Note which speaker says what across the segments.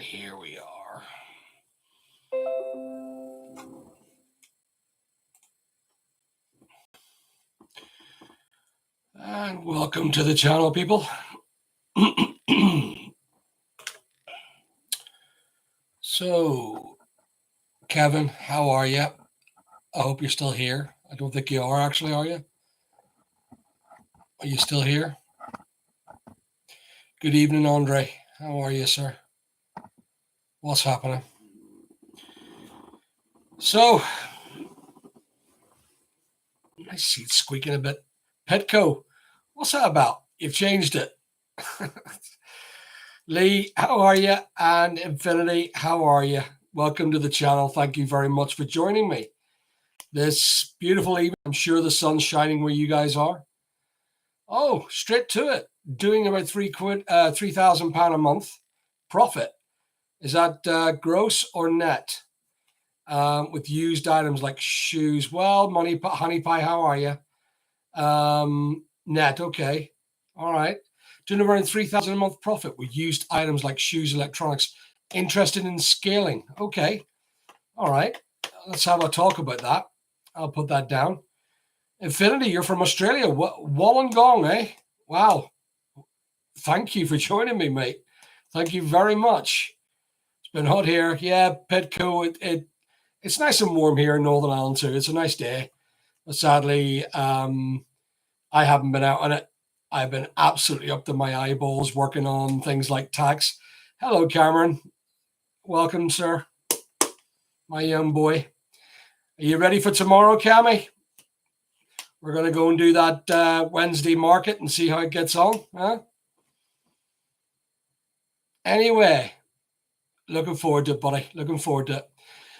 Speaker 1: Here we are. And welcome to the channel, people. So, Kevin, how are you? I hope you're still here. I don't think you are, actually, are you? Are you still here? Good evening, Andre. How are you, sir? What's happening? So, my seat's squeaking a bit. Petco, what's that about? You've changed it. Lee, how are you? And Infinity, how are you? Welcome to the channel. Thank you very much for joining me this beautiful evening. I'm sure the sun's shining where you guys are. Oh, straight to it. Doing about £3,000 a month profit. Is that gross or net? With used items like shoes. Well, Honey Pie, how are you? Net, okay. All right. Doing around £3,000 a month profit with used items like shoes, electronics. Interested in scaling. Okay. All right. Let's have a talk about that. I'll put that down. Infinity, you're from Australia. Wollongong, eh? Wow. Thank you for joining me, mate. Thank you very much. It's been hot here. Yeah, Petco, it's nice and warm here in Northern Ireland too. It's a nice day. But sadly, I haven't been out on it. I've been absolutely up to my eyeballs working on things like tax. Hello, Cameron. Welcome, sir. My young boy. Are you ready for tomorrow, Cammy? We're going to go and do that Wednesday market and see how it gets on. Huh? Anyway, looking forward to it, buddy. Looking forward to it.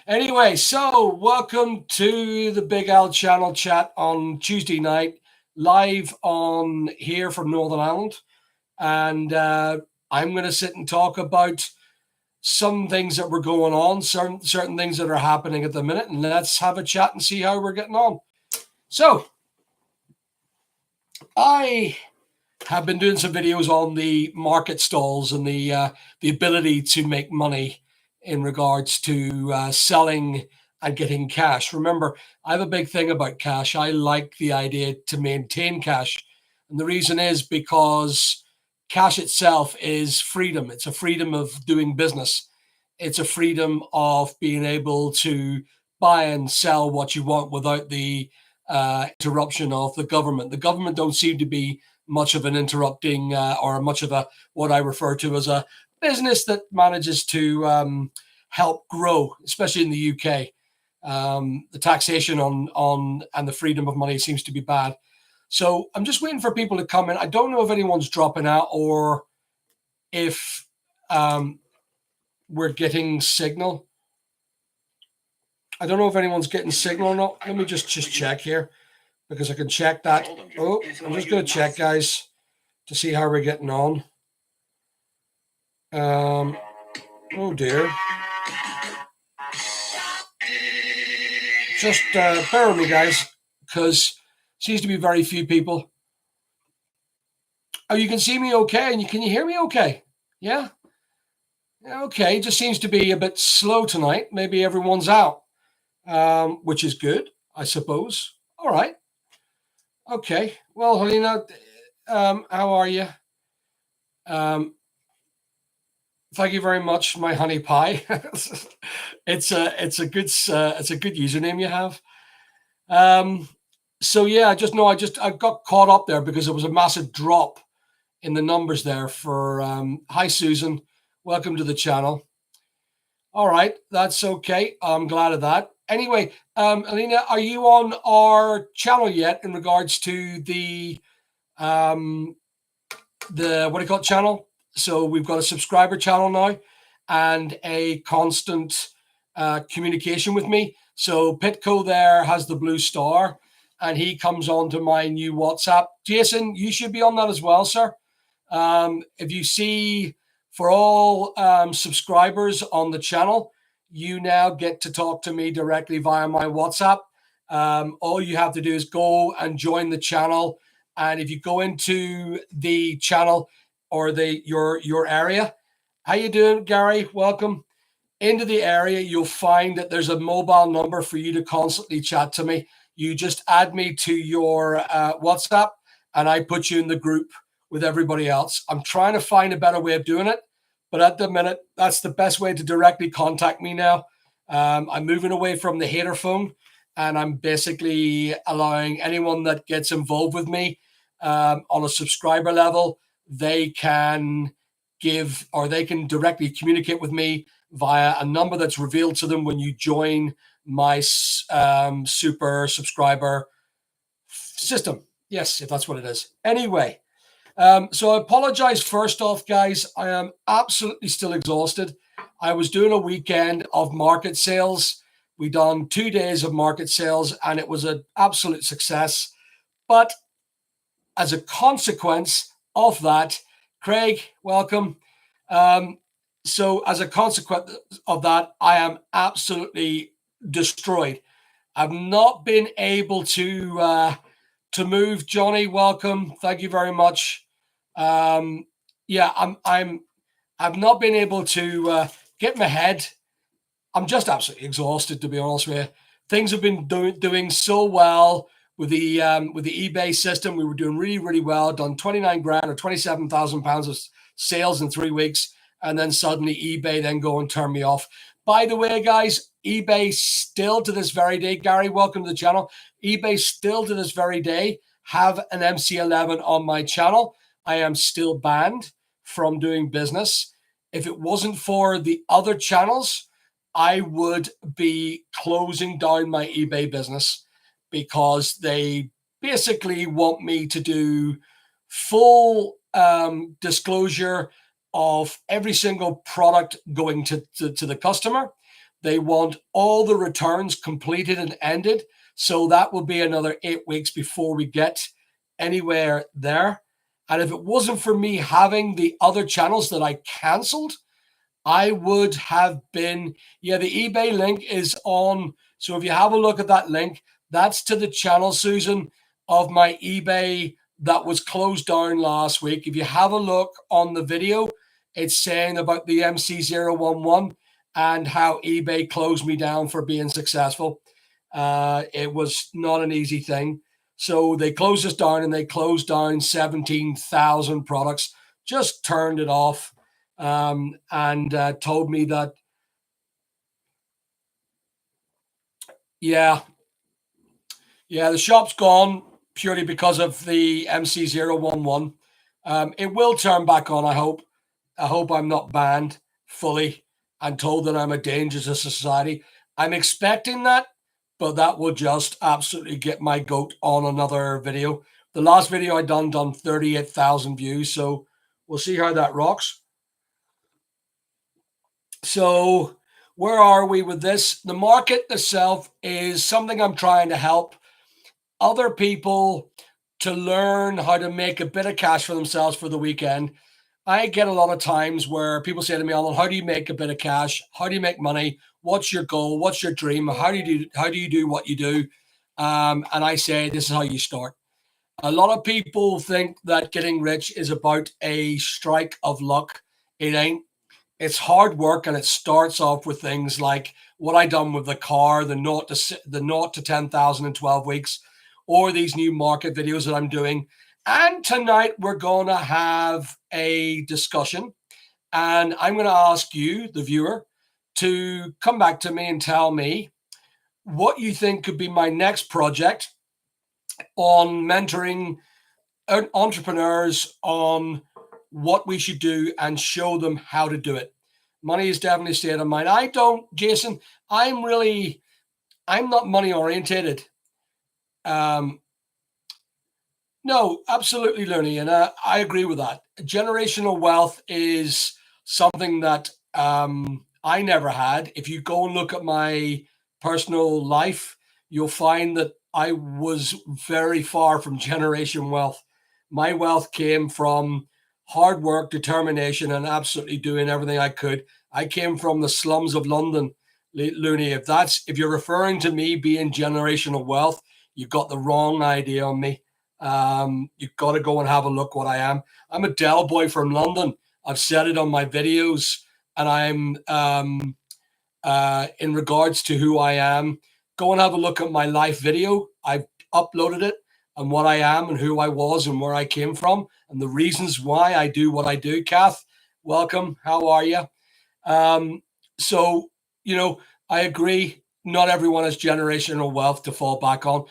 Speaker 1: Anyway, so welcome to the Big Al channel chat on Tuesday night, live on here from Northern Ireland. And I'm going to sit and talk about some things that were going on, certain things that are happening at the minute, and let's have a chat and see how we're getting on. So, I have been doing some videos on the market stalls and the ability to make money in regards to selling and getting cash. Remember, I have a big thing about cash. I like the idea to maintain cash. And the reason is because cash itself is freedom. It's a freedom of doing business. It's a freedom of being able to buy and sell what you want without the interruption of the government. The government don't seem to be much of an interrupting or much of a what I refer to as a business that manages to help grow, especially in the UK. The taxation on and the freedom of money seems to be bad. So I'm just waiting for people to come in. I don't know if anyone's dropping out or if we're getting signal. I don't know if anyone's getting signal or not. Let me just check here because I can check that. Oh, I'm just going to check, guys, to see how we're getting on. Oh dear. Just bear with me, guys, because seems to be very few people. Oh, you can see me okay, and can you hear me okay? Yeah? Okay, just seems to be a bit slow tonight. Maybe everyone's out, which is good, I suppose. All right. Okay. Well, Helena, how are you? Thank you very much, my honey pie. it's a good username you have. So yeah, I got caught up there because there was a massive drop in the numbers there for hi Susan, welcome to the channel. All right, that's okay. I'm glad of that. Anyway, Alina, are you on our channel yet in regards to the what do you call it channel? So we've got a subscriber channel now and a constant communication with me. So Pitco there has the blue star and he comes on to my new WhatsApp. Jason, you should be on that as well, sir. If you see, for all subscribers on the channel, you now get to talk to me directly via my WhatsApp. All you have to do is go and join the channel. And if you go into the channel or your area, How you doing, Gary? Welcome into the area. You'll find that there's a mobile number for you to constantly chat to me. You just add me to your WhatsApp, and I put you in the group with everybody else. I'm trying to find a better way of doing it, but at the minute, that's the best way to directly contact me now. I'm moving away from the hater phone, and I'm basically allowing anyone that gets involved with me on a subscriber level, they can give, or they can directly communicate with me via a number that's revealed to them when you join my super subscriber system. Yes, if that's what it is. Anyway, so I apologize first off, guys. I am absolutely still exhausted. I was doing a weekend of market sales. We done 2 days of market sales, and it was an absolute success. But as a consequence of that, Craig, welcome. So as a consequence of that, I am absolutely destroyed. I've not been able to move. Johnny, welcome. Thank you very much. Yeah, I've not been able to get my head. I'm just absolutely exhausted, to be honest with you. Things have been doing so well with the eBay system. We were doing really, really well. Done 29 grand or 27,000 pounds of sales in 3 weeks, and then suddenly eBay then go and turn me off. By the way, guys, eBay still to this very day, Gary, welcome to the channel. eBay still to this very day have an MC11 on my channel. I am still banned from doing business. If it wasn't for the other channels, I would be closing down my eBay business because they basically want me to do full disclosure of every single product going to the customer. They want all the returns completed and ended. So that will be another 8 weeks before we get anywhere there. And if it wasn't for me having the other channels that I canceled, I would have been, yeah, the eBay link is on. So if you have a look at that link, that's to the channel, Susan, of my eBay that was closed down last week. If you have a look on the video, it's saying about the MC011 and how eBay closed me down for being successful. It was not an easy thing. So they closed us down, and they closed down 17,000 products, just turned it off. And told me that, yeah, the shop's gone purely because of the MC011. It will turn back on, I hope. I hope I'm not banned fully and told that I'm a danger to society. I'm expecting that, but that will just absolutely get my goat on another video. The last video I done 38,000 views, so we'll see how that rocks. So where are we with this? The market itself is something I'm trying to help other people to learn how to make a bit of cash for themselves for the weekend. I get a lot of times where people say to me, Alan, how do you make a bit of cash? How do you make money? What's your goal? What's your dream? How do you do what you do? And I say, this is how you start. A lot of people think that getting rich is about a strike of luck. It ain't. It's hard work, and it starts off with things like what I done with the car, the 0 to 10,000 in 12 weeks, or these new market videos that I'm doing. And tonight we're going to have a discussion, and I'm going to ask you, the viewer, to come back to me and tell me what you think could be my next project on mentoring entrepreneurs on what we should do and show them how to do it. Money is definitely a state of mind. Jason, I'm not money orientated. No, absolutely, Looney. And I agree with that. Generational wealth is something that I never had. If you go and look at my personal life, you'll find that I was very far from generation wealth. My wealth came from hard work, determination, and absolutely doing everything I could. I came from the slums of London, Looney. If you're referring to me being generational wealth, you've got the wrong idea on me. You've got to go and have a look what I am. I'm a Dell boy from London. I've said it on my videos, and I'm in regards to who I am. Go and have a look at my live video. I've uploaded it and what I am and who I was and where I came from and the reasons why I do what I do. Kath, welcome. How are you? So, you know, I agree. Not everyone has generational wealth to fall back on,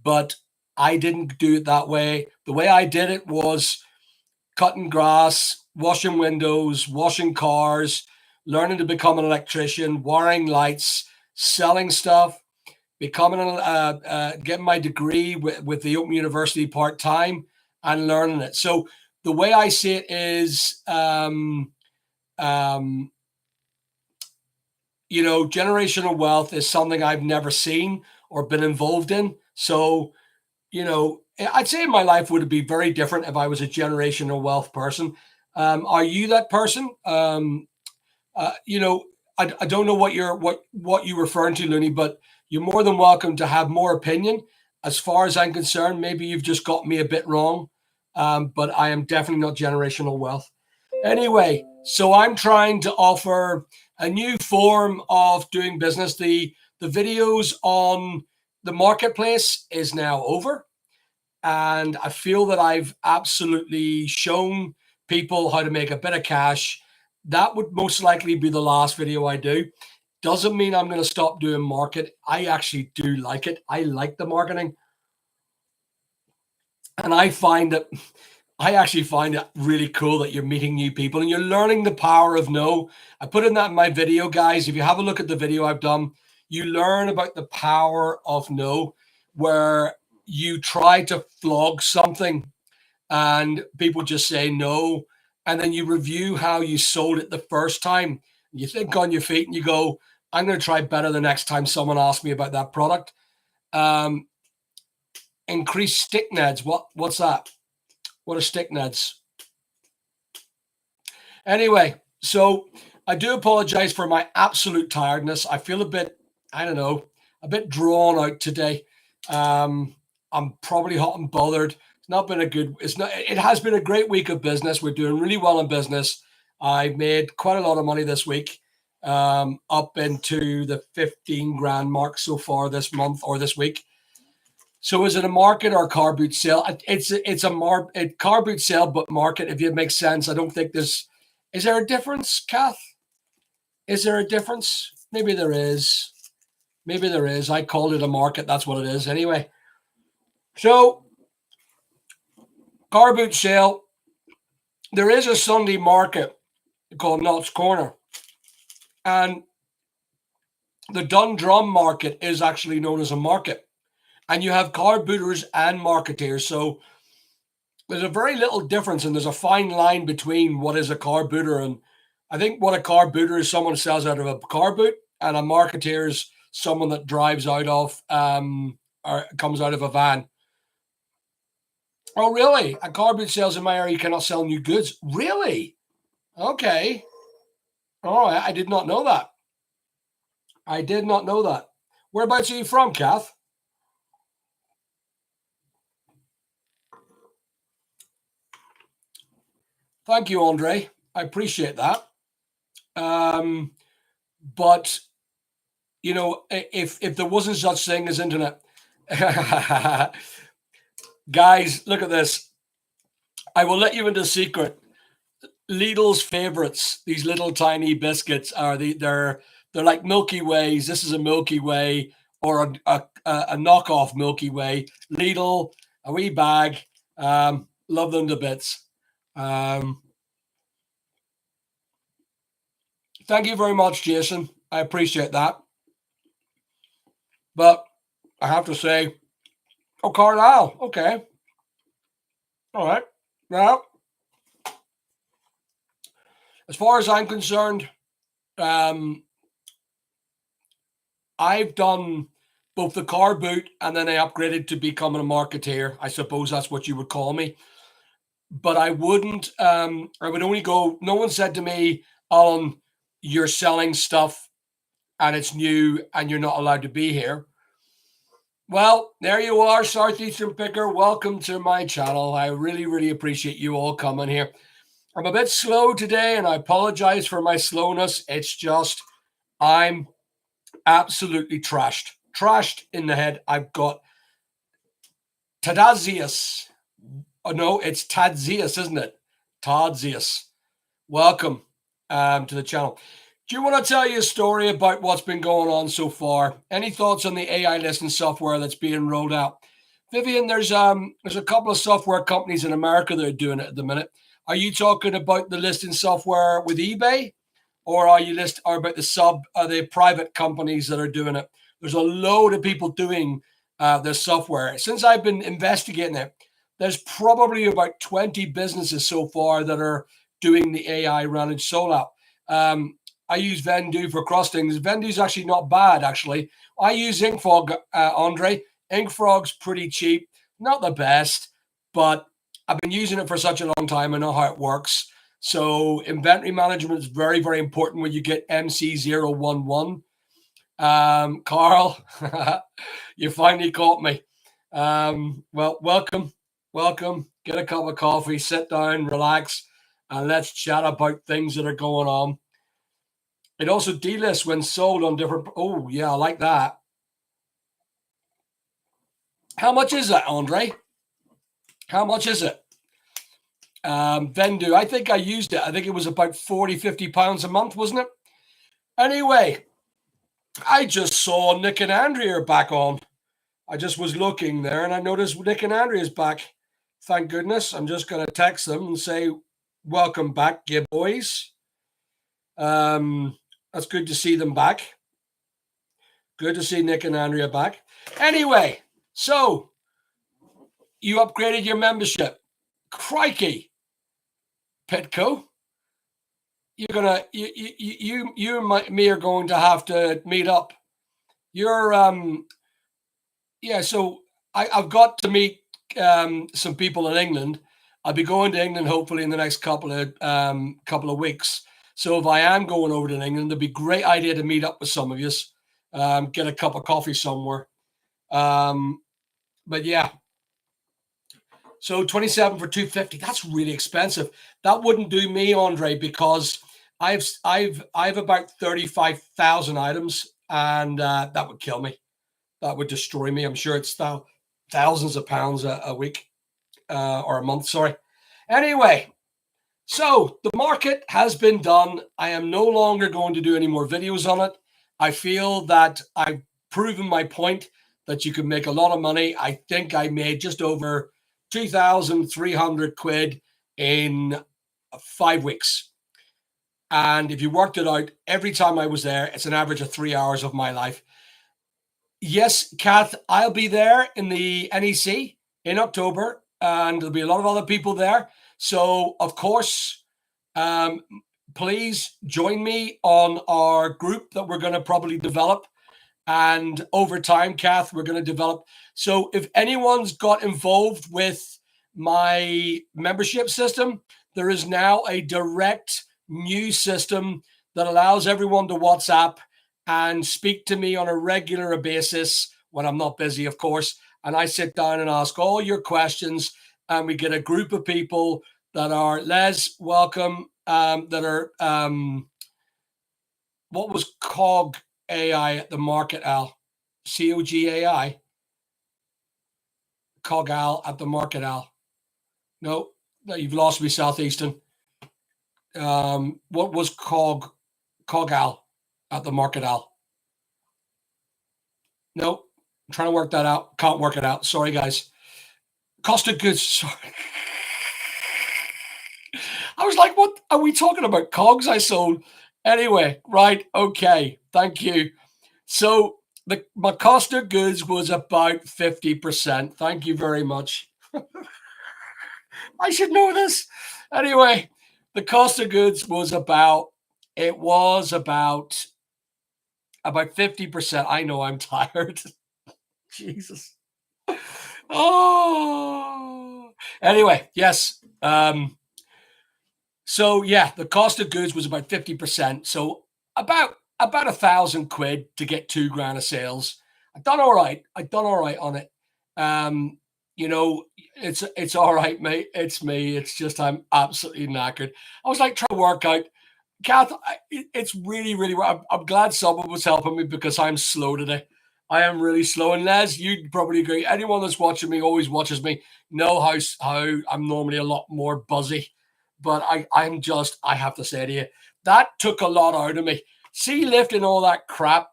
Speaker 1: but I didn't do it that way. The way I did it was cutting grass, washing windows, washing cars, learning to become an electrician, wiring lights, selling stuff, getting my degree with the Open University part time, and learning it. So the way I see it is, um, generational wealth is something I've never seen or been involved in. So, I'd say my life would be very different if I was a generational wealth person. Are you that person? You know, I don't know what you're referring to, Looney, but you're more than welcome to have more opinion. As far as I'm concerned, maybe you've just got me a bit wrong, but I am definitely not generational wealth. Anyway, so I'm trying to offer a new form of doing business. The videos on the marketplace is now over. And I feel that I've absolutely shown people how to make a bit of cash. That would most likely be the last video I do. Doesn't mean I'm going to stop doing market. I actually do like it. I like the marketing. And I actually find it really cool that you're meeting new people and you're learning the power of no. I put in that in my video, guys. If you have a look at the video I've done, you learn about the power of no, where you try to flog something and people just say no. And then you review how you sold it the first time. You think on your feet and you go, I'm going to try better the next time someone asks me about that product. Increase stick neds. What's that? What are stick neds? Anyway, so I do apologize for my absolute tiredness. I feel a bit, I don't know, a bit drawn out today. I'm probably hot and bothered. It has been a great week of business. We're doing really well in business. I made quite a lot of money this week, up into the 15 grand mark so far this month or this week. So is it a market or a car boot sale? It's a car boot sale, but market, if it makes sense. I don't think is there a difference, Kath? Is there a difference? Maybe there is. Maybe there is. I called it a market. That's what it is. Anyway. So car boot sale. There is a Sunday market called Knott's Corner. And the Dundrum market is actually known as a market. And you have car booters and marketeers. So there's a very little difference, and there's a fine line between what is a car booter. And I think what a car booter is someone who sells out of a car boot, and a marketeer is someone that drives out of or comes out of a van. Oh, really? A car boot sales in my area, you cannot sell new goods. Really? Okay. Oh, I did not know that. I did not know that. Whereabouts are you from, Kath? Thank you, Andre. I appreciate that. But if there wasn't such thing as internet, guys, look at this. I will let you into a secret. Lidl's favorites, these little tiny biscuits, they're like Milky Ways. This is a Milky Way or a knockoff Milky Way. Lidl, a wee bag. Love them to bits. Thank you very much, Jason. I appreciate that. But I have to say, oh, Carlisle. Okay. All right. Well, as far as I'm concerned, I've done both the car boot and then I upgraded to becoming a marketeer. I suppose that's what you would call me. But I wouldn't, I would only go, no one said to me, Alan, you're selling stuff and it's new and you're not allowed to be here. Well, there you are, Southeastern Picker. Welcome to my channel. I really, really appreciate you all coming here. I'm a bit slow today, and I apologize for my slowness. It's just I'm absolutely trashed in the head. I've got Tadazius. Oh no, it's Tadzius, isn't it? Tadzius. Welcome to the channel. Do you want to tell you a story about what's been going on so far? Any thoughts on the AI listing software that's being rolled out? Vivian, there's a couple of software companies in America that are doing it at the minute. Are you talking about the listing software with eBay, or are you or about the private companies that are doing it? There's a load of people doing this software. Since I've been investigating it, there's probably about 20 businesses so far that are doing the AI running solo. I use Vendu for crostings. Vendu's actually not bad, actually. I use InkFrog, Andre. InkFrog's pretty cheap, not the best, but I've been using it for such a long time. I know how it works. So inventory management is very, very important when you get MC011. Carl, you finally caught me. Well, welcome. Get a cup of coffee, sit down, relax, and let's chat about things that are going on. It also delists when sold on different. Oh, yeah, I like that. How much is that, Andre? How much is it? Vendu, I think I used it. I think it was about 40, 50 pounds a month, wasn't it? Anyway, I just saw Nick and Andrea back on. I just was looking there and I noticed Nick and Andrea's back. Thank goodness. I'm just going to text them and say, welcome back, you boys. That's good to see them back. Good to see Nick and Andrea back. Anyway, so you upgraded your membership. Crikey, Pitco. You're gonna you and me are going to have to meet up. You're yeah. So I've got to meet some people in England. I'll be going to England hopefully in the next couple of weeks. So if I am going over to England, it'd be a great idea to meet up with some of you, get a cup of coffee somewhere. But yeah, so 27 for 250. That's really expensive. That wouldn't do me, Andre, because I've about 35,000 items, and that would kill me. That would destroy me. I'm sure it's thousands of pounds a week or a month. Sorry. Anyway, so the market has been done. I am no longer going to do any more videos on it. I feel that I've proven my point that you can make a lot of money. I think I made just over 2,300 quid in 5 weeks. And if you worked it out, every time I was there, it's an average of 3 hours of my life. Yes, Kath, I'll be there in the NEC in October, and there'll be a lot of other people there. So, of course, please join me on our group that we're going to probably develop. And over time, Kath, we're going to develop. So if anyone's got involved with my membership system, there is now a direct news system that allows everyone to WhatsApp and speak to me on a regular basis when I'm not busy, of course. And I sit down and ask all your questions, and we get a group of people that are, Les, welcome, that are, what was COG AI at the market, Al? COGAI? COG Al at the market, Al. No, you've lost me, Southeastern. What was COG Al at the market, Al? No, I'm trying to work that out. Can't work it out. Sorry, guys. Cost of goods. Sorry. I was like, what are we talking about? COGS I sold. Anyway, right. Okay. Thank you. So my cost of goods was about 50%. Thank you very much. I should know this. Anyway, the cost of goods was about 50%. I know I'm tired. Jesus. Oh. Anyway, yes. So yeah, the cost of goods was about 50%. So about 1,000 quid to get 2 grand of sales. I've done all right on it. you know, it's all right, mate. It's me. It's just I'm absolutely knackered. I was like trying to work out. Kath, it's really, really. I'm glad someone was helping me because I'm slow today. I am really slow. And Les, you'd probably agree. Anyone that's watching me, always watches me, know how I'm normally a lot more buzzy. But I'm just, I have to say to you, that took a lot out of me. See, lifting all that crap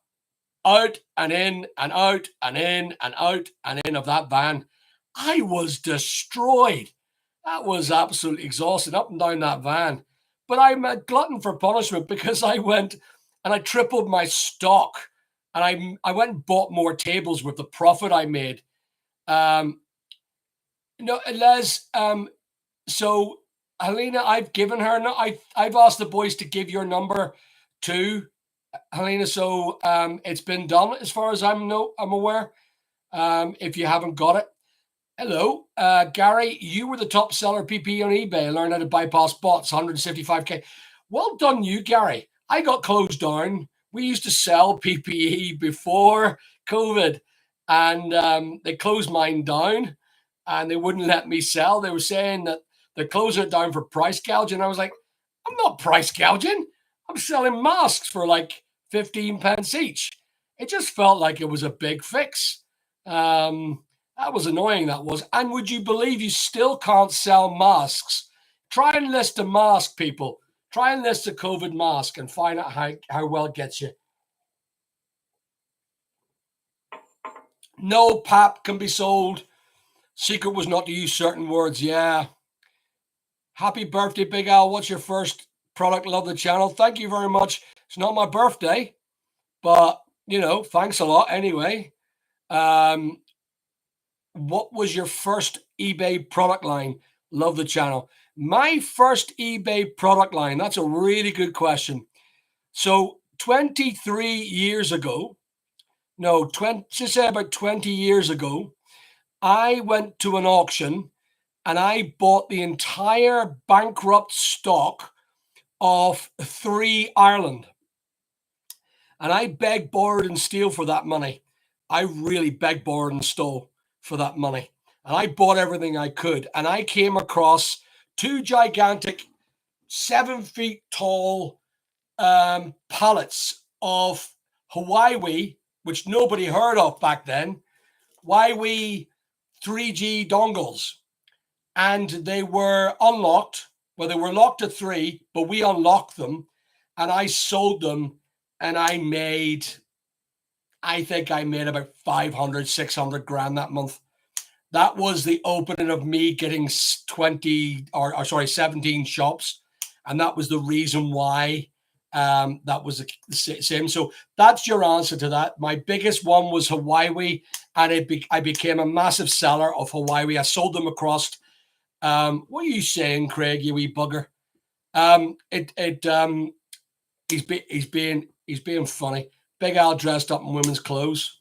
Speaker 1: out and in and out and in and out and in of that van, I was destroyed. That was absolutely exhausting up and down that van. But I'm a glutton for punishment because I went and I tripled my stock, and I went and bought more tables with the profit I made. Um, Les. So Helena, I've given her. No, I've asked the boys to give your number to Helena. So it's been done as far as I'm aware. If you haven't got it. Hello, Gary. You were the top seller PPE on eBay. I learned how to bypass bots, 175K. Well done, you, Gary. I got closed down. We used to sell PPE before COVID, and they closed mine down, and they wouldn't let me sell. They were saying that they're closing it down for price gouging. I was like, I'm not price gouging. I'm selling masks for like 15 pence each. It just felt like it was a big fix. That was annoying, that was. And would you believe you still can't sell masks? Try and list a mask, people. Try and list a COVID mask and find out how well it gets you. No pap can be sold. Secret was not to use certain words. Yeah. Happy birthday, Big Al. What's your first product? Love the channel. Thank you very much. It's not my birthday, but, thanks a lot anyway. What was your first eBay product line? Love the channel. My first eBay product line, that's a really good question. So 23 years ago, just say about 20 years ago, I went to an auction and I bought the entire bankrupt stock of 3 Ireland. And I begged, borrowed, and stole for that money. I really begged, borrowed, and stole for that money. And I bought everything I could. And I came across 2 gigantic 7 feet tall pallets of Huawei, which nobody heard of back then, Huawei 3G dongles. And they were unlocked. Well, they were locked at 3, but we unlocked them. And I sold them. And I think I made about 500, 600 grand that month. That was the opening of me getting 17 shops. And that was the reason why that was the same. So that's your answer to that. My biggest one was Huawei, and I became a massive seller of Huawei. I sold them across. What are you saying, Craig, you wee bugger? He's being funny. Big Al dressed up in women's clothes.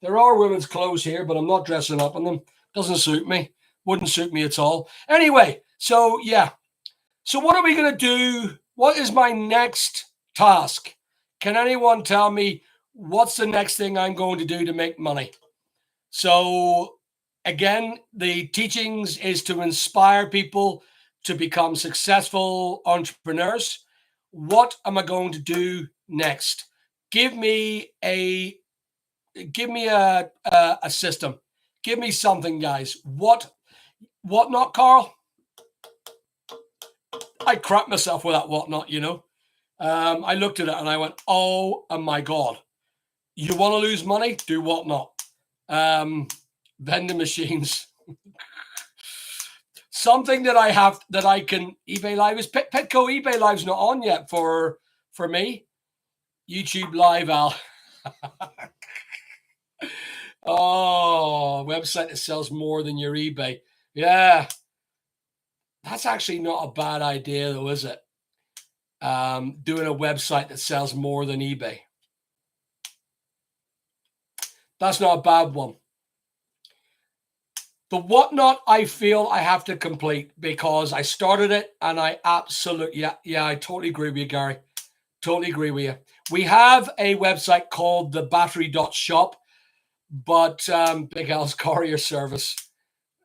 Speaker 1: There are women's clothes here, but I'm not dressing up in them. Doesn't suit me. Wouldn't suit me at all. Anyway, so yeah. So what are we going to do? What is my next task? Can anyone tell me what's the next thing I'm going to do to make money? So again, the teachings is to inspire people to become successful entrepreneurs. What am I going to do next? Give me a system. Give me something, guys. What not, Carl? I crapped myself with that whatnot, I looked at it and I went, oh my God. You want to lose money? Do whatnot. Vending machines. Something that I can eBay Live is Petco. eBay Live's not on yet for me. YouTube Live, Al. Oh, website that sells more than your eBay. Yeah. That's actually not a bad idea, though, is it? Doing a website that sells more than eBay. That's not a bad one. The whatnot, I feel I have to complete because I started it and I absolutely, I totally agree with you, Gary. Totally agree with you. We have a website called the battery.shop, but Big Al's courier service.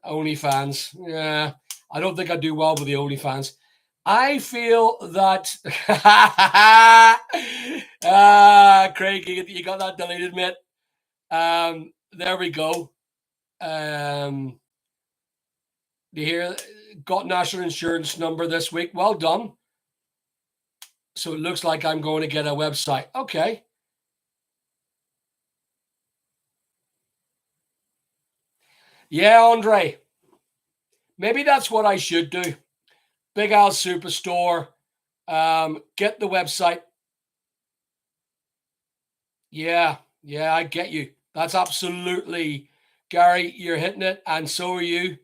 Speaker 1: OnlyFans. Yeah, I don't think I do well with the OnlyFans. I feel that Craig, you got that deleted, mate. There we go. Do you hear? Got national insurance number this week. Well done. So it looks like I'm going to get a website. Okay. Yeah, Andre. Maybe that's what I should do. Big Al Superstore. Get the website. Yeah, I get you. That's absolutely, Gary, you're hitting it, and so are you.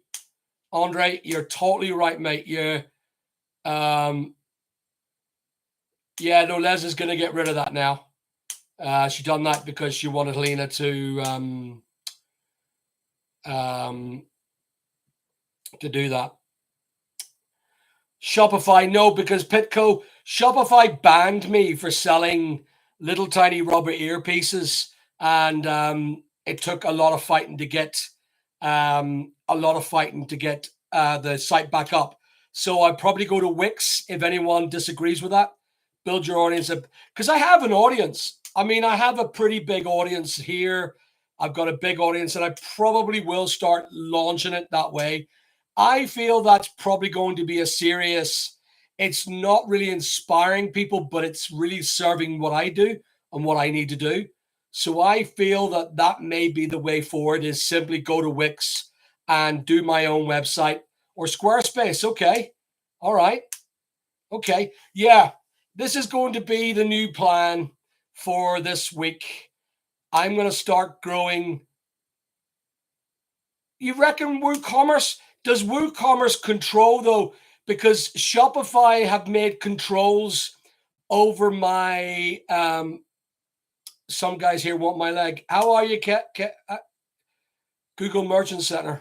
Speaker 1: Andre, you're totally right, mate. Yeah, no, Les is going to get rid of that now. She done that because she wanted Helena to do that. Shopify, no, because Shopify banned me for selling little tiny rubber earpieces, and it took a lot of fighting to get the site back up. So I'd probably go to Wix if anyone disagrees with that. Build your audience, because I have an audience. I mean, I have a pretty big audience here. I've got a big audience, and I probably will start launching it that way. I feel that's probably going to be a serious, it's not really inspiring people, but it's really serving what I do and what I need to do. So I feel that that may be the way forward, is simply go to Wix and do my own website, or Squarespace. Okay. All right. Okay. Yeah. This is going to be the new plan for this week. I'm going to start growing. You reckon WooCommerce? Does WooCommerce control, though? Because Shopify have made controls over my. Some guys here want my leg. How are you, Google Merchant Center?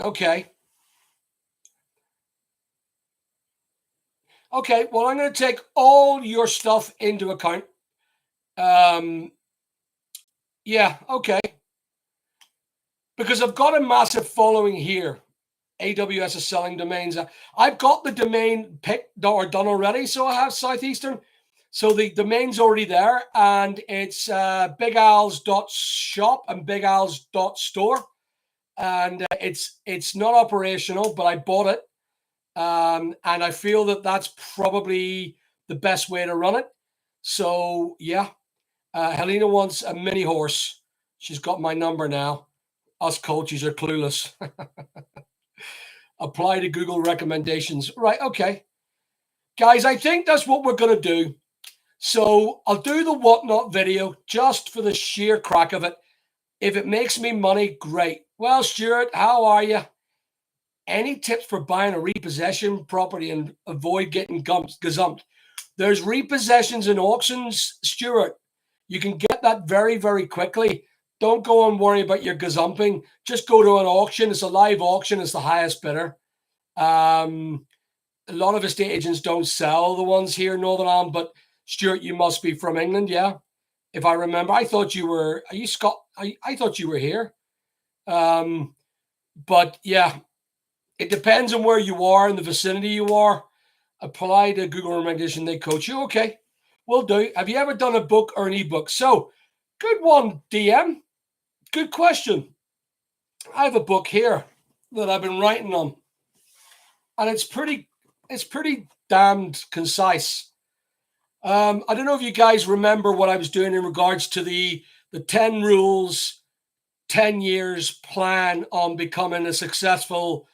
Speaker 1: Okay. Okay. Well, I'm going to take all your stuff into account. Yeah. Okay. Because I've got a massive following here. AWS is selling domains. I've got the domain picked or done already, so I have Southeastern. So the domain's already there, and it's bigals.shop and bigals.store, and it's not operational, but I bought it, and I feel that that's probably the best way to run it. So yeah, Helena wants a mini horse. She's got my number now. Us coaches are clueless. Apply to Google recommendations. Right, okay. Guys, I think that's what we're going to do. So I'll do the whatnot video just for the sheer crack of it. If it makes me money, great. Well, Stuart, how are you? Any tips for buying a repossession property and avoid getting gazumped? There's repossessions and auctions, Stuart. You can get that very, very quickly. Don't go and worry about your gazumping. Just go to an auction. It's a live auction. It's the highest bidder. A lot of estate agents don't sell the ones here in Northern Ireland, but Stuart, you must be from England, yeah? If I remember, I thought you were, are you Scott? I thought you were here. But yeah, it depends on where you are in the vicinity you are. Apply to Google recommendation, they coach you. Okay, will do. Have you ever done a book or an ebook? So, good one, DM. Good question. I have a book here that I've been writing on, and it's pretty damned concise. I don't know if you guys remember what I was doing in regards to the 10 rules, 10 years plan on becoming a successful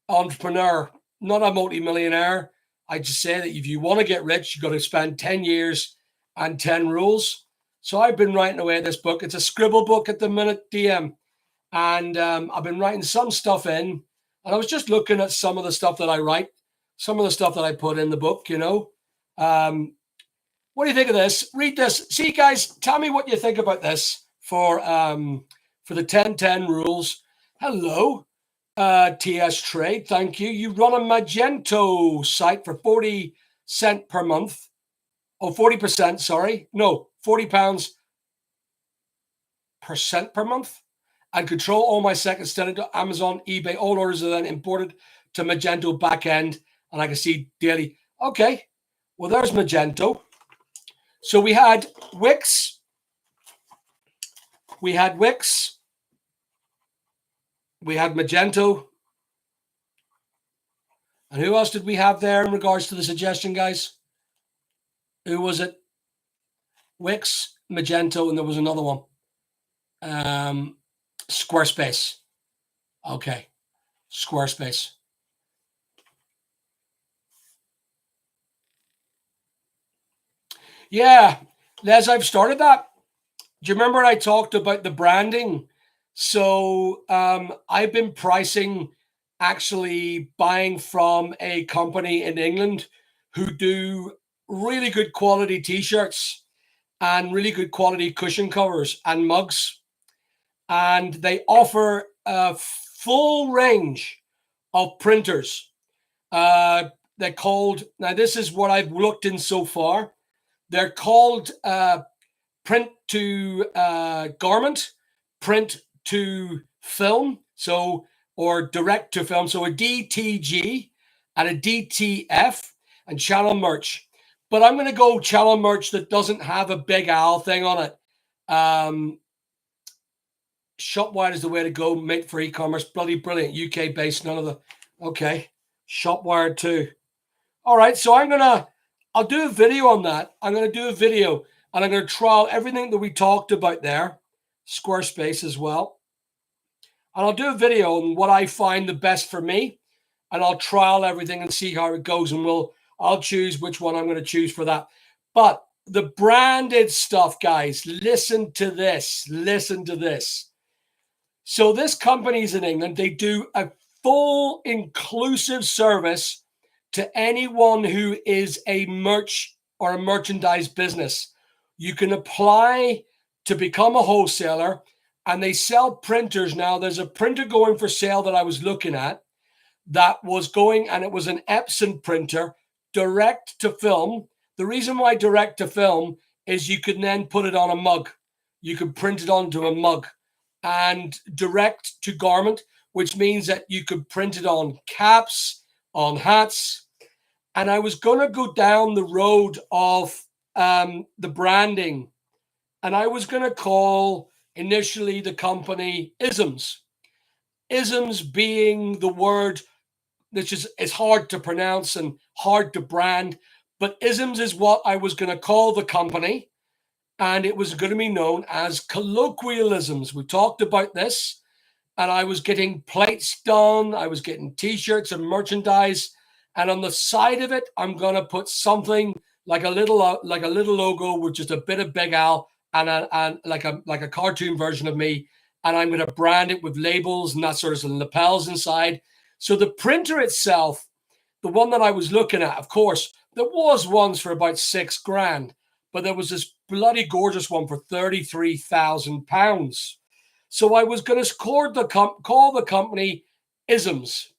Speaker 1: entrepreneur, not a multimillionaire. I just say that if you want to get rich, you've got to spend 10 years and 10 rules. So I've been writing away at this book. It's a scribble book at the minute, DM. And I've been writing some stuff in. And I was just looking at some of the stuff that I write, some of the stuff that I put in the book, you know. What do you think of this? Read this. See, guys, tell me what you think about this for the 10-10 rules. Hello, TS Trade. Thank you. You run a Magento site for 40 cents per month. Oh, 40%, sorry. No, £40 % per month. and control all my seconds, send it to Amazon, eBay. All orders are then imported to Magento backend, and I can see daily. Okay, well, there's Magento. So we had Wix. We had Wix. We had Magento. And who else did we have there in regards to the suggestion, guys? Who was it? Wix, Magento, and there was another one. Squarespace. Okay, Squarespace. Yeah, Les, I've started that. Do you remember I talked about the branding? So I've been pricing, actually buying from a company in England who do really good quality t-shirts and really good quality cushion covers and mugs. And they offer a full range of printers. They're called, now this is what I've looked in so far. They're called print to garment, print to film, so, or direct to film. So a DTG and a DTF and channel merch. But I'm going to go channel merch that doesn't have a big Al thing on it. Shopwide is the way to go, mate, for e-commerce. Bloody brilliant. UK based, none of the, okay. Shopwire too. All right, so I'll do a video on that. I'm going to do a video and I'm going to trial everything that we talked about there, Squarespace as well. And I'll do a video on what I find the best for me, and I'll trial everything and see how it goes, and I'll choose which one I'm going to choose for that. But the branded stuff, guys, listen to this. Listen to this. So this company's in England. They do a full inclusive service to anyone who is a merch or a merchandise business. You can apply to become a wholesaler, and they sell printers now. There's a printer going for sale that I was looking at that was going, and it was an Epson printer, direct to film. The reason why direct to film is you can then put it on a mug. You can print it onto a mug. And direct to garment, which means that you could print it on caps, on hats. And I was going to go down the road of the branding. And I was going to call initially the company Isms. Isms being the word which is hard to pronounce and hard to brand. But Isms is what I was going to call the company. And it was going to be known as colloquialisms. We talked about this, and I was getting plates done. I was getting t-shirts and merchandise. And on the side of it, I'm going to put something like a little logo with just a bit of Big Al and like a cartoon version of me. And I'm going to brand it with labels and that sort of lapels inside. So the printer itself, the one that I was looking at, of course, there was ones for about $6,000. But there was this bloody gorgeous one for £33,000. So I was going to call the company Isms.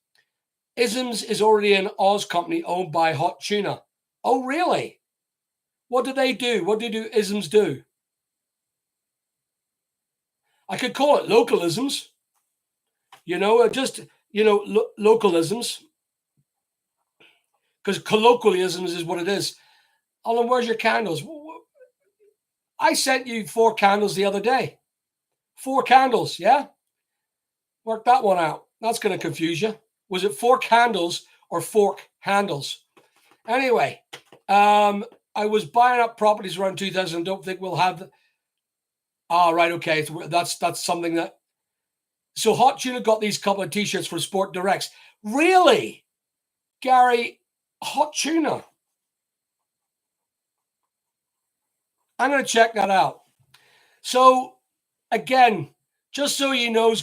Speaker 1: Isms is already an Oz company owned by Hot Tuna. Oh, really? What do they do? What do Isms do? I could call it localisms. Localisms. Because colloquialisms is what it is. Alan, where's your candles? I sent you 4 candles the other day. 4 candles, yeah? Work that one out. That's going to confuse you. Was it 4 candles or fork handles? Anyway, I was buying up properties around 2000. Don't think we'll have. Right. Okay. That's something that. So Hot Tuna got these couple of t-shirts for Sport Directs. Really, Gary? Hot Tuna. I'm going to check that out. So again, just so you know,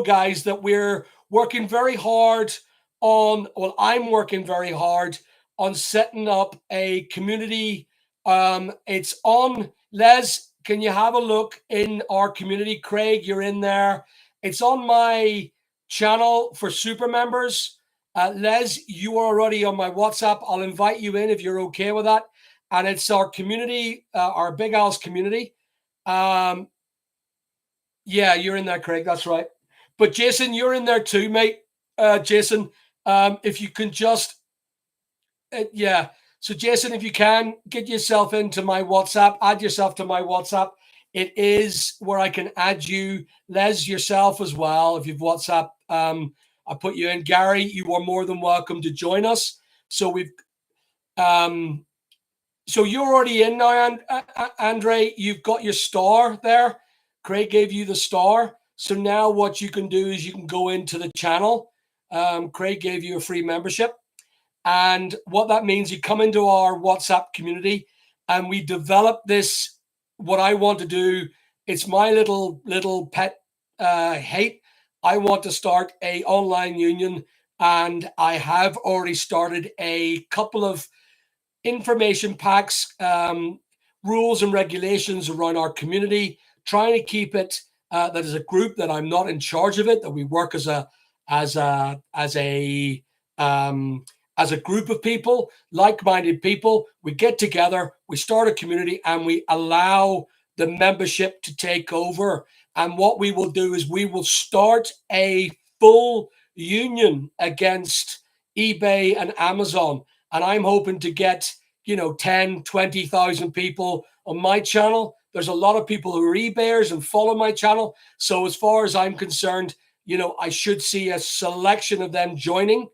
Speaker 1: guys, that we're working very hard on, well, I'm working very hard on setting up a community. It's on, Les, can you have a look in our community? Craig, you're in there. It's on my channel for super members. Les, you are already on my WhatsApp. I'll invite you in if you're okay with that. And it's our community, our Big Al's community. Yeah, you're in there, Craig. That's right. But Jason, you're in there too, mate. Jason, if you can just, yeah. So Jason, if you can get yourself into my WhatsApp, add yourself to my WhatsApp. It is where I can add you, Les, yourself as well. If you've WhatsApp, I put you in. Gary, you are more than welcome to join us. So we've, um, so you're already in now, Andre. You've got your star there. Craig gave you the star. So now what you can do is you can go into the channel. Craig gave you a free membership. And what that means, you come into our WhatsApp community and we develop this, what I want to do. It's my little pet hate. I want to start a online union, and I have already started a couple of information packs, rules and regulations around our community, trying to keep it that is a group that I'm not in charge of it, that we work as a as a as a um, as a group of people, like-minded people. We get together, we start a community, and we allow the membership to take over. And what we will do is we will start a full union against eBay and Amazon. And I'm hoping to get, 10, 20,000 people on my channel. There's a lot of people who are eBayers and follow my channel. So as far as I'm concerned, I should see a selection of them joining.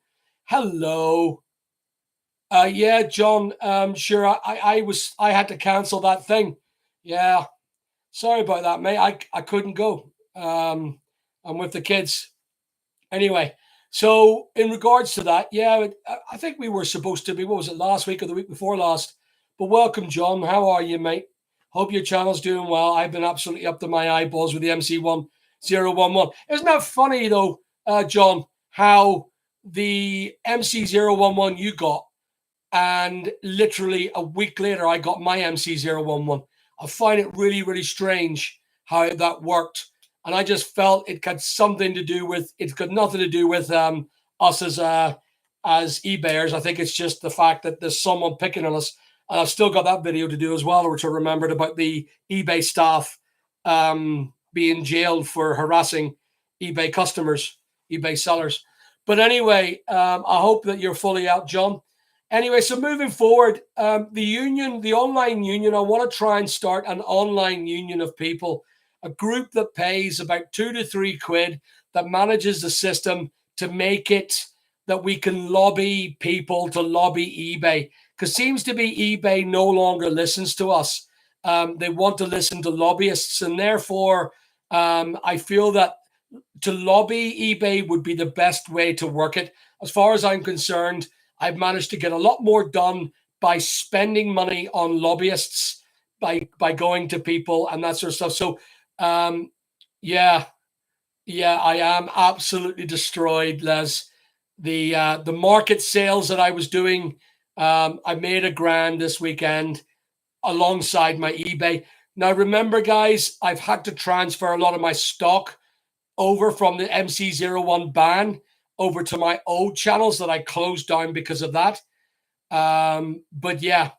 Speaker 1: Hello. Yeah, John. Sure. I had to cancel that thing. Yeah. Sorry about that, mate. I couldn't go. I'm with the kids. Anyway, so in regards to that, yeah, I think we were supposed to be, what was it, last week or the week before last? But welcome, John. How are you, mate? Hope your channel's doing well. I've been absolutely up to my eyeballs with the MC1011. Isn't that funny, though, John, how the MC011 you got, and literally a week later, I got my MC011. I find it really, really strange how that worked. And I just felt it got something to do with, it's got nothing to do with us as eBayers. I think it's just the fact that there's someone picking on us. And I've still got that video to do as well, which I remembered about the eBay staff being jailed for harassing eBay customers, eBay sellers. But anyway, I hope that you're fully out, John. Anyway, so moving forward, the online union, I want to try and start an online union of people, a group that pays about 2 to 3 quid, that manages the system to make it that we can lobby people to lobby eBay. Because seems to be eBay no longer listens to us. They want to listen to lobbyists, and therefore I feel that to lobby eBay would be the best way to work it. As far as I'm concerned, I've managed to get a lot more done by spending money on lobbyists, by going to people and that sort of stuff. So, yeah, I am absolutely destroyed, Les. The market sales that I was doing, I made $1,000 this weekend alongside my eBay. Now, remember, guys, I've had to transfer a lot of my stock over from the MC01 ban over to my old channels that I closed down because of that. But yeah,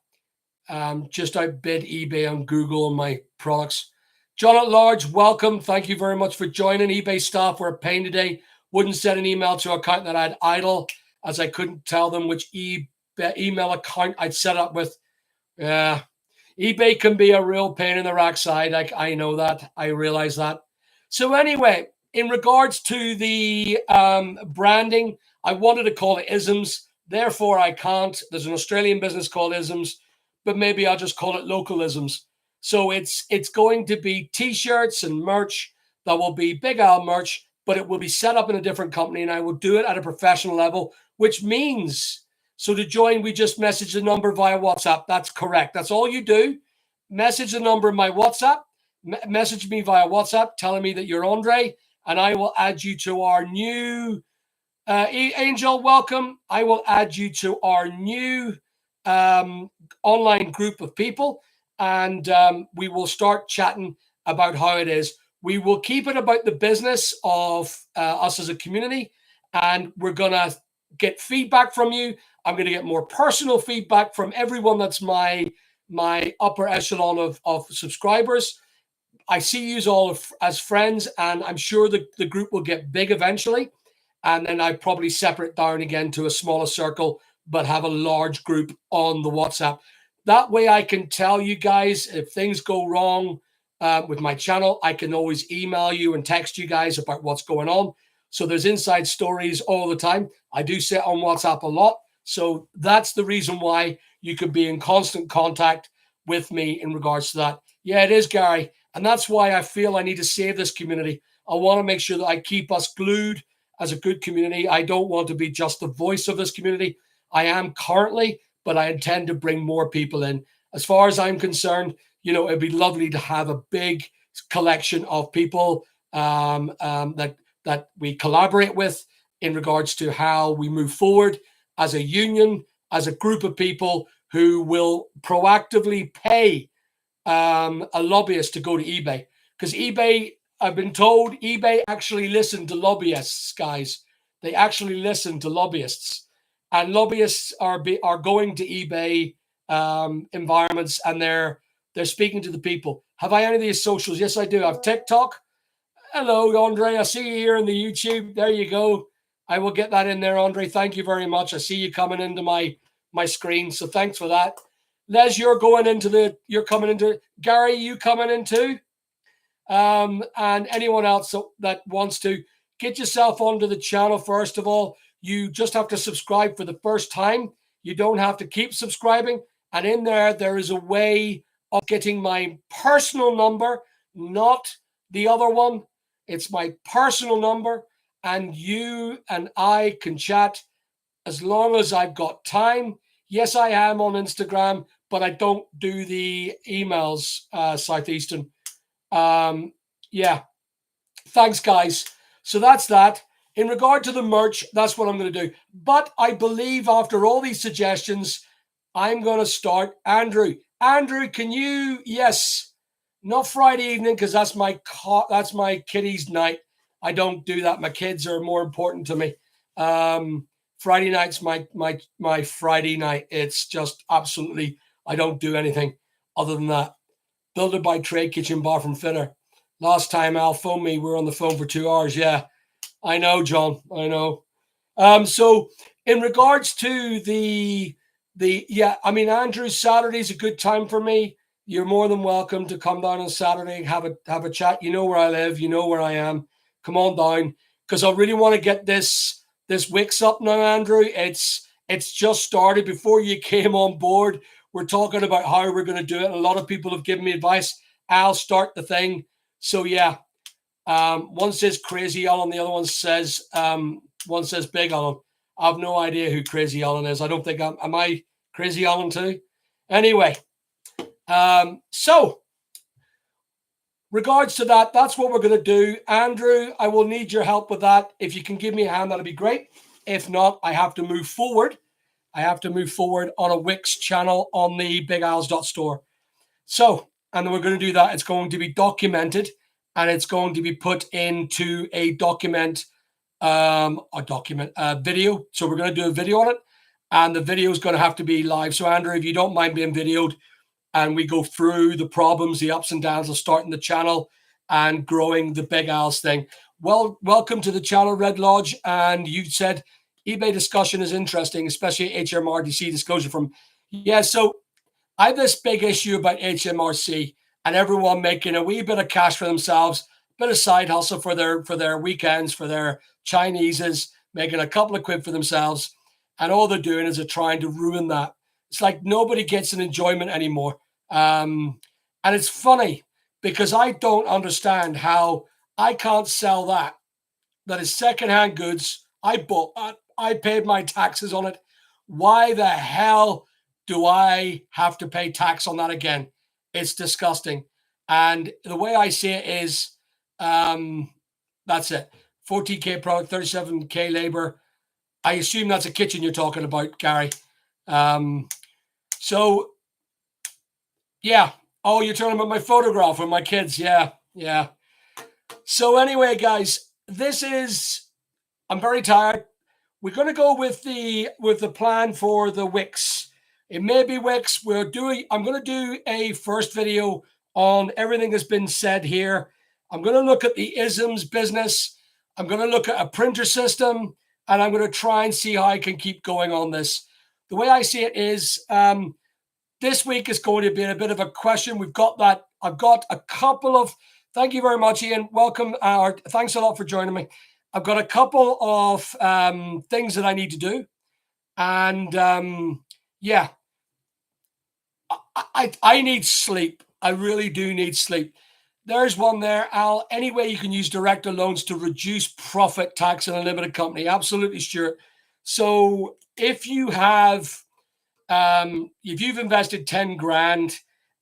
Speaker 1: just outbid eBay on Google and my products. John at Large, welcome. Thank you very much for joining. eBay staff were a pain today. Wouldn't send an email to an account that I had idle, as I couldn't tell them which email account I'd set up with. Yeah, eBay can be a real pain in the backside. I know that. I realize that. So anyway, in regards to the branding, I wanted to call it Isms. Therefore, I can't. There's an Australian business called Isms, but maybe I'll just call it Localisms. So it's going to be T-shirts and merch that will be Big Al merch, but it will be set up in a different company, and I will do it at a professional level, which means, so to join, we just message the number via WhatsApp. That's correct. That's all you do. Message the number in my WhatsApp. Message me via WhatsApp telling me that you're Andre, and I will add you to our new Angel. Welcome. I will add you to our new online group of people, and we will start chatting about how it is. We will keep it about the business of us as a community, and we're gonna get feedback from you. I'm going to get more personal feedback from everyone that's my upper echelon of subscribers. I see you all as friends, and I'm sure the group will get big eventually. And then I probably separate down again to a smaller circle, but have a large group on the WhatsApp. That way I can tell you guys if things go wrong with my channel. I can always email you and text you guys about what's going on. So there's inside stories all the time. I do sit on WhatsApp a lot. So that's the reason why you could be in constant contact with me in regards to that. Yeah, it is, Gary. And that's why I feel I need to save this community. I want to make sure that I keep us glued as a good community. I don't want to be just the voice of this community. I am currently, but I intend to bring more people in. As far as I'm concerned, it'd be lovely to have a big collection of people that we collaborate with in regards to how we move forward as a union, as a group of people who will proactively pay a lobbyist to go to eBay. Because eBay, I've been told, eBay actually listen to lobbyists, guys. They actually listen to lobbyists. And lobbyists are going to eBay environments, and they're speaking to the people. Have I any of these socials? Yes, I do. I have TikTok. Hello, Andre. I see you here in the YouTube. There you go. I will get that in there, Andre. Thank you very much. I see you coming into my screen, so thanks for that. Les, you're coming into, Gary, you coming into, and anyone else that wants to, get yourself onto the channel. First of all, you just have to subscribe for the first time. You don't have to keep subscribing. And in there is a way of getting my personal number, not the other one. It's my personal number, and you and I can chat as long as I've got time. Yes, I am on Instagram, but I don't do the emails, Southeastern. Yeah. Thanks, guys. So that's that. In regard to the merch, that's what I'm going to do. But I believe after all these suggestions, I'm going to start. Andrew, can you? Yes. Not Friday evening, because that's my kiddies' night. I don't do that. My kids are more important to me. Friday night's my Friday night. It's just absolutely, I don't do anything other than that. Builder by trade, kitchen bar from Fitter. Last time Al phoned me, we were on the phone for 2 hours. Yeah, I know, John. I know. So in regards to Andrew, Saturday's a good time for me. You're more than welcome to come down on Saturday, have a chat. You know where I live, you know where I am. Come on down, because I really want to get this Wix up now, Andrew. It's just started before you came on board. We're talking about how we're going to do it. A lot of people have given me advice. I'll start the thing. So yeah, one says Crazy Alan, the other one says Big Alan. I have no idea who Crazy Alan is. I don't think am I Crazy Alan too? Anyway, so regards to that, that's what we're going to do. Andrew, I will need your help with that. If you can give me a hand, that'll be great. If not, I have to move forward. I have to move forward on a Wix channel on the BigAls.store. So, and we're going to do that. It's going to be documented, and it's going to be put into a video. So we're going to do a video on it, and the video is going to have to be live. So Andrew, if you don't mind being videoed, and we go through the problems, the ups and downs of starting the channel and growing the Big Al's thing. Well, welcome to the channel, Red Lodge. And you said eBay discussion is interesting, especially HMRC disclosure from, yeah. So I have this big issue about HMRC and everyone making a wee bit of cash for themselves, a bit of side hustle for their weekends, for their Chineses, making a couple of quid for themselves. And all they're doing is they're trying to ruin that. It's like nobody gets an enjoyment anymore. And it's funny because I don't understand how I can't sell that is secondhand goods. I bought that. I paid my taxes on it. Why the hell do I have to pay tax on that again? It's disgusting. And the way I see it is, that's it. 14K product, 37K labor. I assume that's a kitchen you're talking about, Gary. So, yeah. Oh, you're talking about my photograph with my kids. Yeah, yeah. So anyway, guys, I'm very tired. We're going to go with the plan for the Wix. It may be Wix. I'm going to do a first video on everything that's been said here. I'm going to look at the isms business. I'm going to look at a printer system, and I'm going to try and see how I can keep going on this. The way I see it is this week is going to be a bit of a question. I've got a couple of, thank you very much, Ian. Welcome. Thanks a lot for joining me. I've got a couple of things that I need to do. And yeah, I need sleep. I really do need sleep. There's one there, Al. Any way you can use director loans to reduce profit tax in a limited company? Absolutely, Stuart. So if you have, if you've invested 10 grand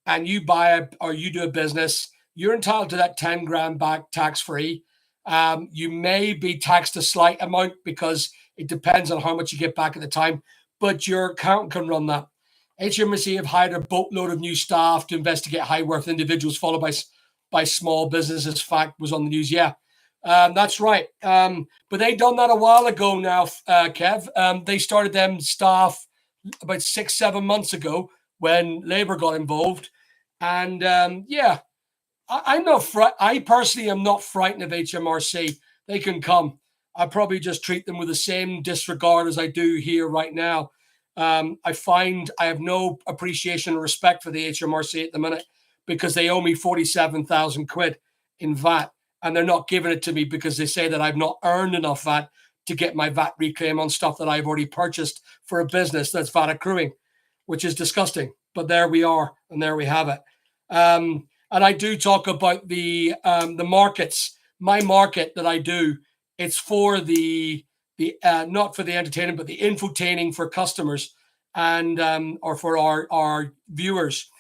Speaker 1: and you you do a business, you're entitled to that 10 grand back tax free. You may be taxed a slight amount because it depends on how much you get back at the time, but your accountant can run that. HMRC have hired a boatload of new staff to investigate high worth individuals, followed by small businesses. Fact was on the news. Yeah, that's right. But they done that a while ago now, Kev. They started them staff about 6-7 months ago when Labour got involved. And yeah, I'm not. I personally am not frightened of HMRC. They can come. I probably just treat them with the same disregard as I do here right now. I find I have no appreciation or respect for the HMRC at the minute because they owe me 47,000 quid in VAT, and they're not giving it to me because they say that I've not earned enough VAT to get my VAT reclaim on stuff that I've already purchased for a business that's VAT accruing, which is disgusting. But there we are, and there we have it. And I do talk about the markets. My market that I do, it's for the not for the entertainment, but the infotaining for customers and or for our viewers.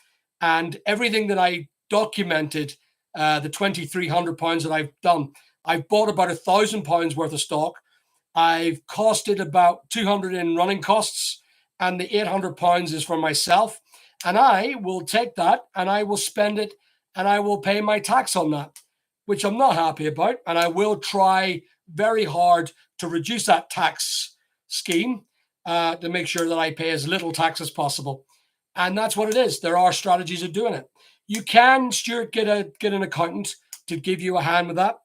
Speaker 1: And everything that I documented, the £2,300 that I've done, I've bought about £1,000 worth of stock. I've costed about 200 in running costs, and the £800 is for myself. And I will take that and I will spend it and I will pay my tax on that, which I'm not happy about. And I will try very hard to reduce that tax scheme to make sure that I pay as little tax as possible. And that's what it is. There are strategies of doing it. You can, Stuart, get an accountant to give you a hand with that.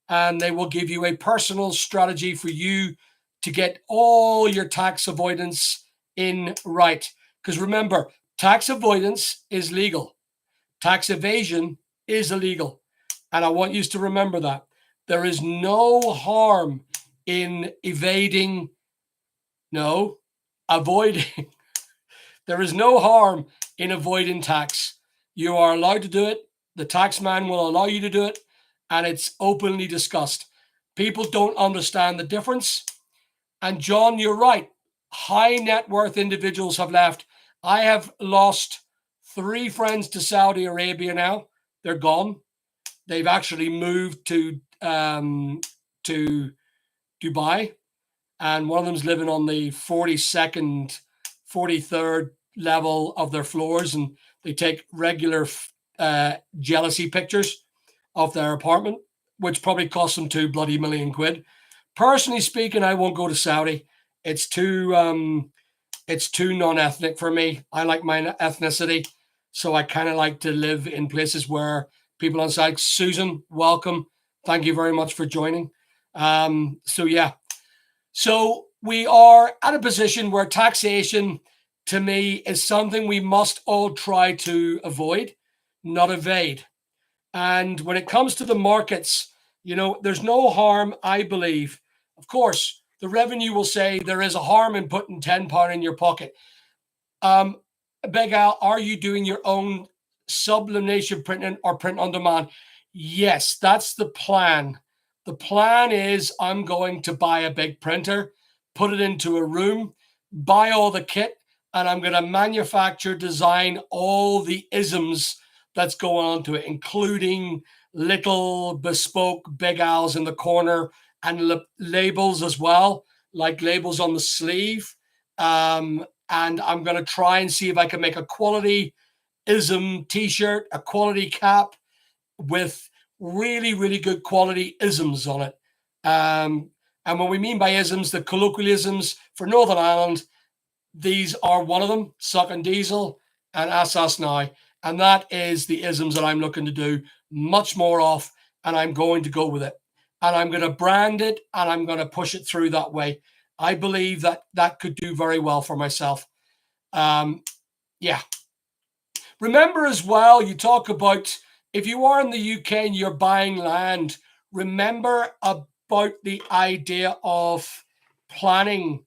Speaker 1: And they will give you a personal strategy for you to get all your tax avoidance in right. Because remember, tax avoidance is legal. Tax evasion is illegal. And I want you to remember that. There is no harm in avoiding. There is no harm in avoiding tax. You are allowed to do it. The tax man will allow you to do it. And it's openly discussed. People don't understand the difference. And John, you're right. High net worth individuals have left. I have lost 3 friends to Saudi Arabia now. They're gone. They've actually moved to Dubai. And one of them's living on the 42nd, 43rd level of their floors. And they take regular jealousy pictures of their apartment, which probably cost them £2 bloody million. Personally speaking, I won't go to Saudi. It's too non-ethnic for me. I like my ethnicity, so I kind of like to live in places where people on site. Susan, welcome. Thank you very much for joining. So yeah, so we are at a position where taxation, to me, is something we must all try to avoid, not evade. And when it comes to the markets, there's no harm, I believe. Of course, the revenue will say there is a harm in putting £10 in your pocket. Big Al, are you doing your own sublimation printing or print on demand? Yes, that's the plan. The plan is I'm going to buy a big printer, put it into a room, buy all the kit, and I'm going to manufacture, design all the isms that's going on to it, including little bespoke Big Al's in the corner and labels as well, like labels on the sleeve. And I'm going to try and see if I can make a quality ism t-shirt, a quality cap with really, really good quality isms on it. And what we mean by isms, the colloquialisms for Northern Ireland, these are one of them, suck and diesel and assas now. And that is the isms that I'm looking to do much more of. And I'm going to go with it. And I'm going to brand it and I'm going to push it through that way. I believe that that could do very well for myself. Yeah. Remember as well, you talk about if you are in the UK and you're buying land, remember about the idea of planning.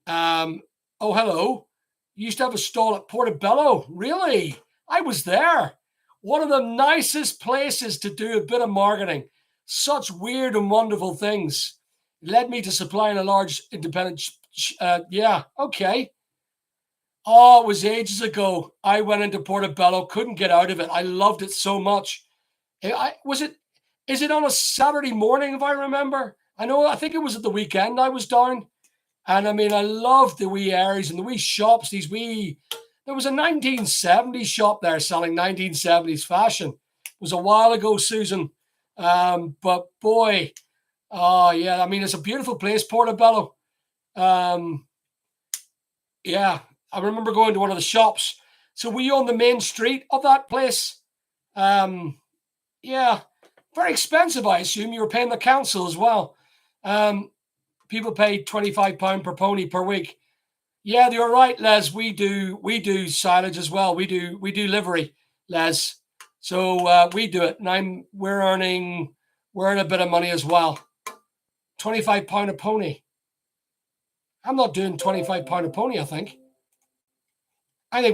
Speaker 1: Oh, hello. You used to have a stall at Portobello. Really? I was there. One of the nicest places to do a bit of marketing. Such weird and wonderful things. Led me to supplying a large independent. Yeah, okay. Oh, it was ages ago. I went into Portobello, couldn't get out of it. I loved it so much. Is it on a Saturday morning, if I remember? I think it was at the weekend I was down. And I mean, I loved the wee areas and the wee shops, there was a 1970s shop there selling 1970s fashion. It was a while ago, Susan. But boy, oh yeah, I mean, it's a beautiful place, Portobello. Yeah, I remember going to one of the shops. So were you on the main street of that place? Yeah, very expensive, I assume. You were paying the council as well. People pay £25 per pony per week. Yeah, you're right, Les. We do silage as well. We do livery, Les. So we do it, and we're earning a bit of money as well. £25 a pony. I'm not doing £25 a pony. I think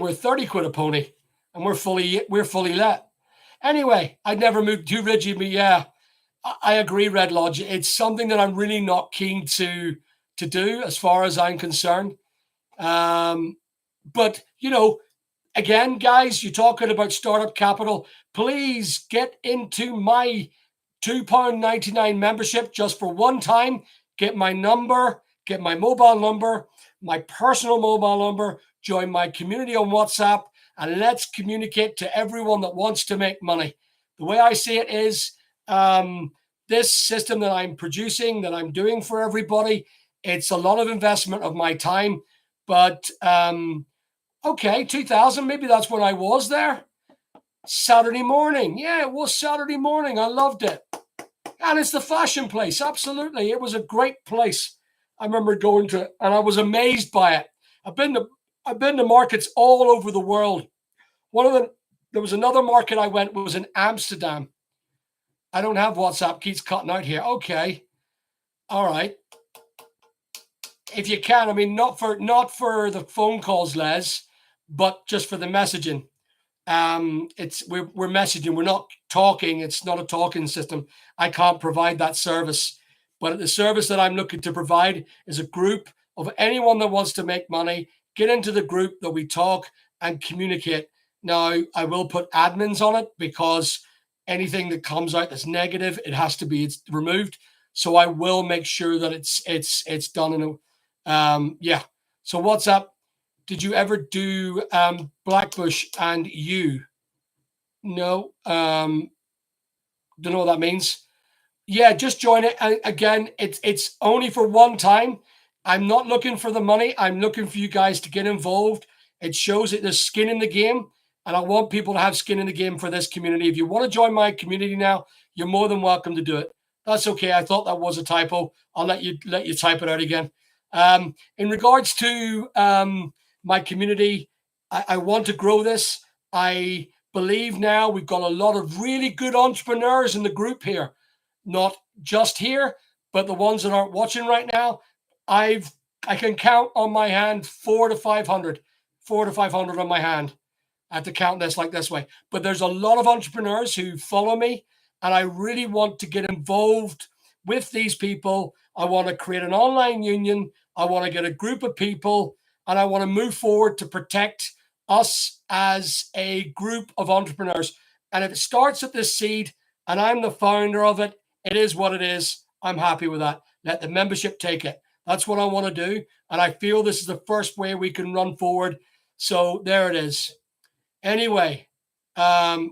Speaker 1: we're 30 quid a pony, and we're fully let. Anyway, I'd never moved too rigid, but yeah, I agree, Red Lodge. It's something that I'm really not keen to do as far as I'm concerned. But again, guys, you're talking about startup capital. Please get into my £2.99 membership just for one time. Get my number, get my mobile number, my personal mobile number, join my community on WhatsApp, and let's communicate to everyone that wants to make money. The way I see it is this system that I'm producing, that I'm doing for everybody, it's a lot of investment of my time. But okay, 2000, maybe that's when I was there. Saturday morning. Yeah, it was Saturday morning. I loved it. And it's the fashion place. Absolutely. It was a great place. I remember going to it and I was amazed by it. I've been to markets all over the world. There was another market I went was in Amsterdam. I don't have WhatsApp. Keeps cutting out here. Okay. All right. If you can, I mean, not for the phone calls, Les, but just for the messaging. We're messaging. We're not talking. It's not a talking system. I can't provide that service. But the service that I'm looking to provide is a group of anyone that wants to make money. Get into the group that we talk and communicate. Now, I will put admins on it because anything that comes out that's negative, it has to be removed. So I will make sure that it's done in a yeah. So what's up? Did you ever do Blackbush and you? No. Don't know what that means. Yeah, just join it. And again, it's only for one time. I'm not looking for the money. I'm looking for you guys to get involved. It shows that there's skin in the game. And I want people to have skin in the game for this community. If you want to join my community now, you're more than welcome to do it. That's okay. I thought that was a typo. I'll let you type it out again. In regards to my community, I want to grow this. I believe now we've got a lot of really good entrepreneurs in the group here, not just here, but the ones that aren't watching right now. I can count on my hand 400 to 500 on my hand. I have to count this like this way. But there's a lot of entrepreneurs who follow me, and I really want to get involved with these people. I want to create an online union. I want to get a group of people, and I want to move forward to protect us as a group of entrepreneurs. And if it starts at this seed and I'm the founder of it, it is what it is. I'm happy with that. Let the membership take it. That's what I want to do. And I feel this is the first way we can run forward. So there it is. Anyway,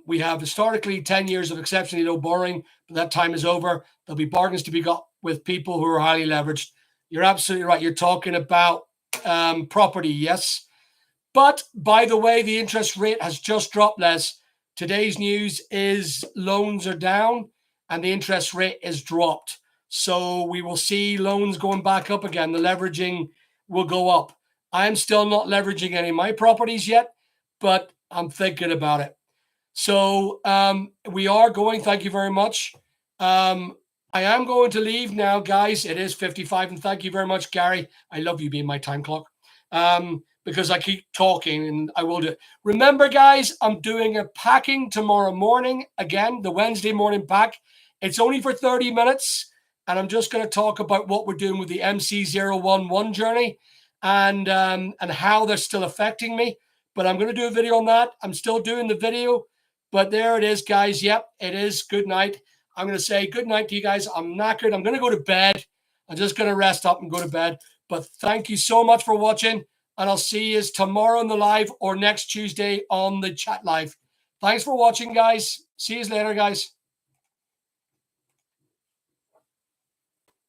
Speaker 1: we have historically 10 years of exceptionally low borrowing, but that time is over. There'll be bargains to be got with people who are highly leveraged. You're absolutely right. You're talking about property, yes. But by the way, the interest rate has just dropped, Les. Today's news is loans are down and the interest rate is dropped. So we will see loans going back up again. The leveraging will go up. I'm still not leveraging any of my properties yet, but I'm thinking about it. So we are going. Thank you very much. I am going to leave now, guys. It is 55, and thank you very much, Gary. I love you being my time clock because I keep talking, and I will do it. Remember, guys, I'm doing a packing tomorrow morning. Again, the Wednesday morning pack. It's only for 30 minutes, and I'm just going to talk about what we're doing with the MC011 journey and how they're still affecting me. But I'm going to do a video on that. I'm still doing the video. But there it is, guys. Yep, it is. Good night. I'm going to say good night to you guys. I'm knackered. I'm going to go to bed. I'm just going to rest up and go to bed. But thank you so much for watching. And I'll see you tomorrow on the live or next Tuesday on the chat live. Thanks for watching, guys. See you later, guys.